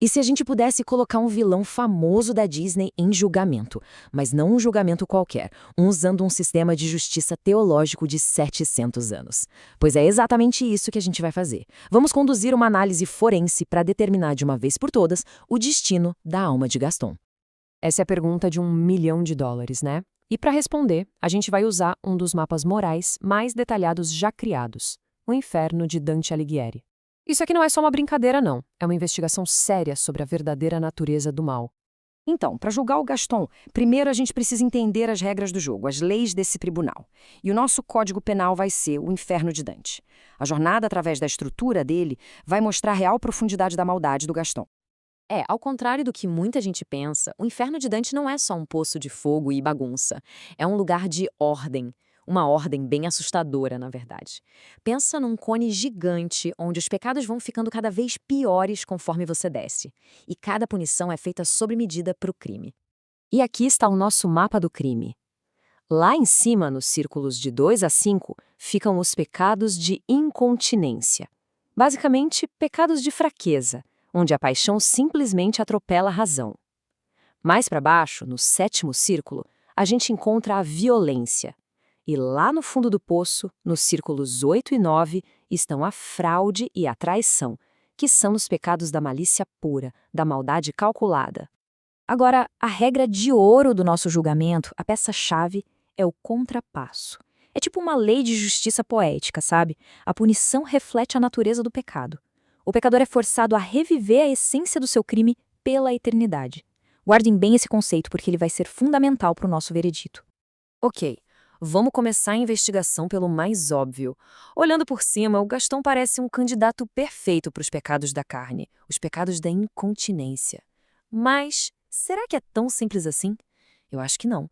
E se a gente pudesse colocar um vilão famoso da Disney em julgamento, mas não um julgamento qualquer, usando um sistema de justiça teológico de 700 anos? Pois é exatamente isso que a gente vai fazer. Vamos conduzir uma análise forense para determinar de uma vez por todas o destino da alma de Gaston. Essa é a pergunta de US$ 1 milhão, né? E para responder, a gente vai usar um dos mapas morais mais detalhados já criados, o Inferno de Dante Alighieri. Isso aqui não é só uma brincadeira, não. É uma investigação séria sobre a verdadeira natureza do mal. Então, para julgar o Gaston, primeiro a gente precisa entender as regras do jogo, as leis desse tribunal. E o nosso código penal vai ser o Inferno de Dante. A jornada, através da estrutura dele, vai mostrar a real profundidade da maldade do Gaston. Ao contrário do que muita gente pensa, o Inferno de Dante não é só um poço de fogo e bagunça. É um lugar de ordem. Uma ordem bem assustadora, na verdade. Pensa num cone gigante onde os pecados vão ficando cada vez piores conforme você desce. E cada punição é feita sob medida para o crime. E aqui está o nosso mapa do crime. Lá em cima, nos círculos de 2 a 5, ficam os pecados de incontinência. Basicamente, pecados de fraqueza, onde a paixão simplesmente atropela a razão. Mais para baixo, no 7º círculo, a gente encontra a violência. E lá no fundo do poço, nos círculos 8 e 9, estão a fraude e a traição, que são os pecados da malícia pura, da maldade calculada. Agora, a regra de ouro do nosso julgamento, a peça-chave, é o contrapasso. É tipo uma lei de justiça poética, sabe? A punição reflete a natureza do pecado. O pecador é forçado a reviver a essência do seu crime pela eternidade. Guardem bem esse conceito, porque ele vai ser fundamental para o nosso veredito. Ok. Vamos começar a investigação pelo mais óbvio. Olhando por cima, o Gaston parece um candidato perfeito para os pecados da carne, os pecados da incontinência. Mas será que é tão simples assim? Eu acho que não.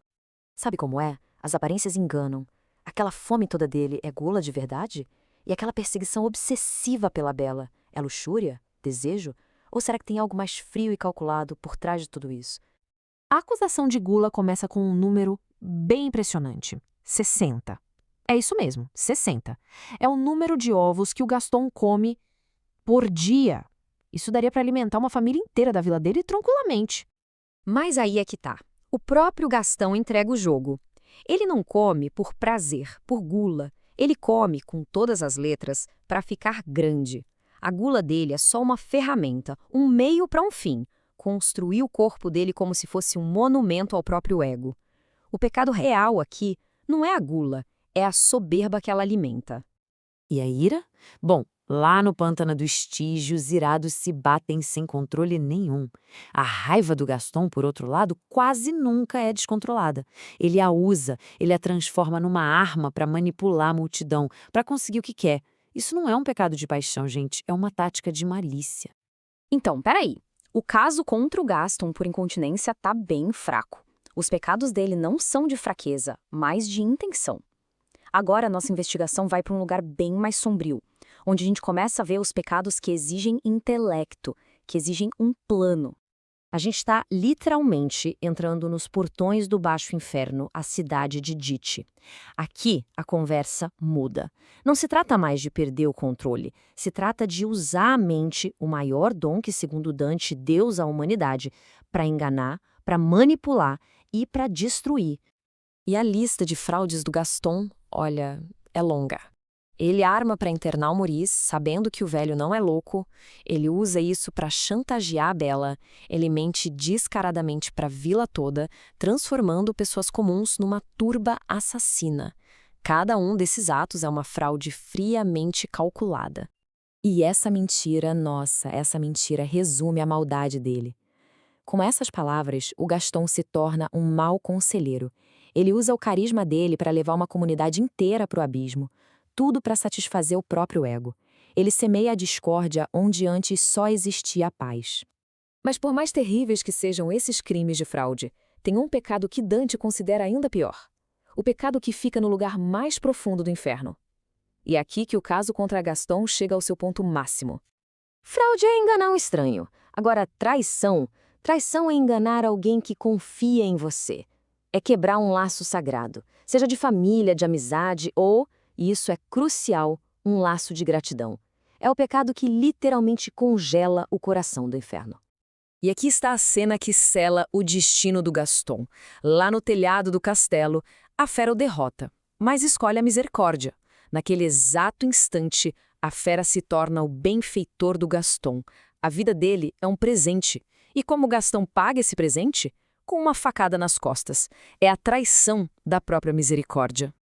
Sabe como é? As aparências enganam. Aquela fome toda dele é gula de verdade? E aquela perseguição obsessiva pela Bela é luxúria? Desejo? Ou será que tem algo mais frio e calculado por trás de tudo isso? A acusação de gula começa com um número bem impressionante. 60. É isso mesmo, 60. É o número de ovos que o Gaston come por dia. Isso daria para alimentar uma família inteira da vila dele tranquilamente. Mas aí é que tá. O próprio Gaston entrega o jogo. Ele não come por prazer, por gula. Ele come, com todas as letras, para ficar grande. A gula dele é só uma ferramenta, um meio para um fim. Construir o corpo dele como se fosse um monumento ao próprio ego. O pecado real aqui não é a gula, é a soberba que ela alimenta. E a ira? Bom, lá no pântano do Estígio, os irados se batem sem controle nenhum. A raiva do Gaston, por outro lado, quase nunca é descontrolada. Ele a usa, ele a transforma numa arma para manipular a multidão, para conseguir o que quer. Isso não é um pecado de paixão, gente, é uma tática de malícia. Então, peraí. O caso contra o Gaston por incontinência tá bem fraco. Os pecados dele não são de fraqueza, mas de intenção. Agora, nossa investigação vai para um lugar bem mais sombrio, onde a gente começa a ver os pecados que exigem intelecto, que exigem um plano. A gente está literalmente entrando nos portões do Baixo Inferno, a cidade de Dite. Aqui, a conversa muda. Não se trata mais de perder o controle, se trata de usar a mente, o maior dom que, segundo Dante, Deus à humanidade, para enganar, para manipular e para destruir. E a lista de fraudes do Gaston, olha, é longa. Ele arma para internar o Maurice, sabendo que o velho não é louco. Ele usa isso para chantagear a Bella. Ele mente descaradamente para a vila toda, transformando pessoas comuns numa turba assassina. Cada um desses atos é uma fraude friamente calculada. E essa mentira, nossa, essa mentira resume a maldade dele. Com essas palavras, o Gaston se torna um mau conselheiro. Ele usa o carisma dele para levar uma comunidade inteira para o abismo. Tudo para satisfazer o próprio ego. Ele semeia a discórdia onde antes só existia a paz. Mas por mais terríveis que sejam esses crimes de fraude, tem um pecado que Dante considera ainda pior. O pecado que fica no lugar mais profundo do inferno. E é aqui que o caso contra Gaston chega ao seu ponto máximo. Fraude é enganar um estranho. Agora, traição é enganar alguém que confia em você. É quebrar um laço sagrado, seja de família, de amizade ou, e isso é crucial, um laço de gratidão. É o pecado que literalmente congela o coração do inferno. E aqui está a cena que sela o destino do Gaston. Lá no telhado do castelo, a fera o derrota, mas escolhe a misericórdia. Naquele exato instante, a fera se torna o benfeitor do Gaston. A vida dele é um presente. E como Gaston paga esse presente? Com uma facada nas costas. É a traição da própria misericórdia.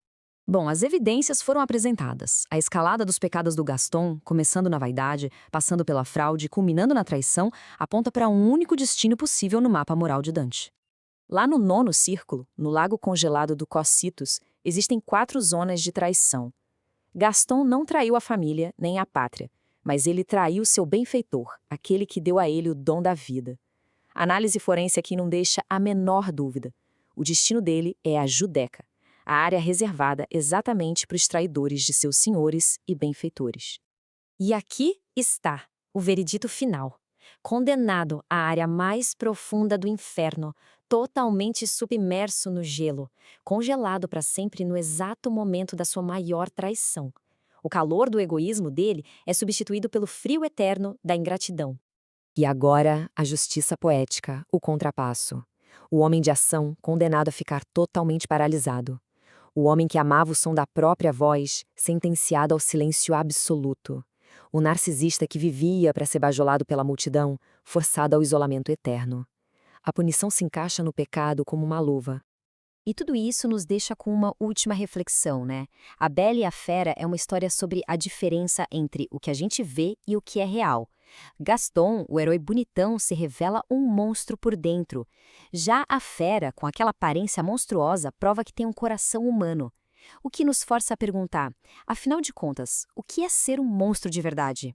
Bom, as evidências foram apresentadas. A escalada dos pecados do Gaston, começando na vaidade, passando pela fraude e culminando na traição, aponta para um único destino possível no mapa moral de Dante. Lá no nono círculo, no lago congelado do Cocytus, existem 4 zonas de traição. Gaston não traiu a família nem a pátria, mas ele traiu seu benfeitor, aquele que deu a ele o dom da vida. A análise forense aqui não deixa a menor dúvida. O destino dele é a Judeca, a área reservada exatamente para os traidores de seus senhores e benfeitores. E aqui está o veredito final. Condenado à área mais profunda do inferno, totalmente submerso no gelo, congelado para sempre no exato momento da sua maior traição. O calor do egoísmo dele é substituído pelo frio eterno da ingratidão. E agora, a justiça poética, o contrapasso. O homem de ação condenado a ficar totalmente paralisado. O homem que amava o som da própria voz, sentenciado ao silêncio absoluto. O narcisista que vivia para ser bajulado pela multidão, forçado ao isolamento eterno. A punição se encaixa no pecado como uma luva. E tudo isso nos deixa com uma última reflexão, né? A Bela e a Fera é uma história sobre a diferença entre o que a gente vê e o que é real. Gaston, o herói bonitão, se revela um monstro por dentro. Já a Fera, com aquela aparência monstruosa, prova que tem um coração humano. O que nos força a perguntar, afinal de contas, o que é ser um monstro de verdade?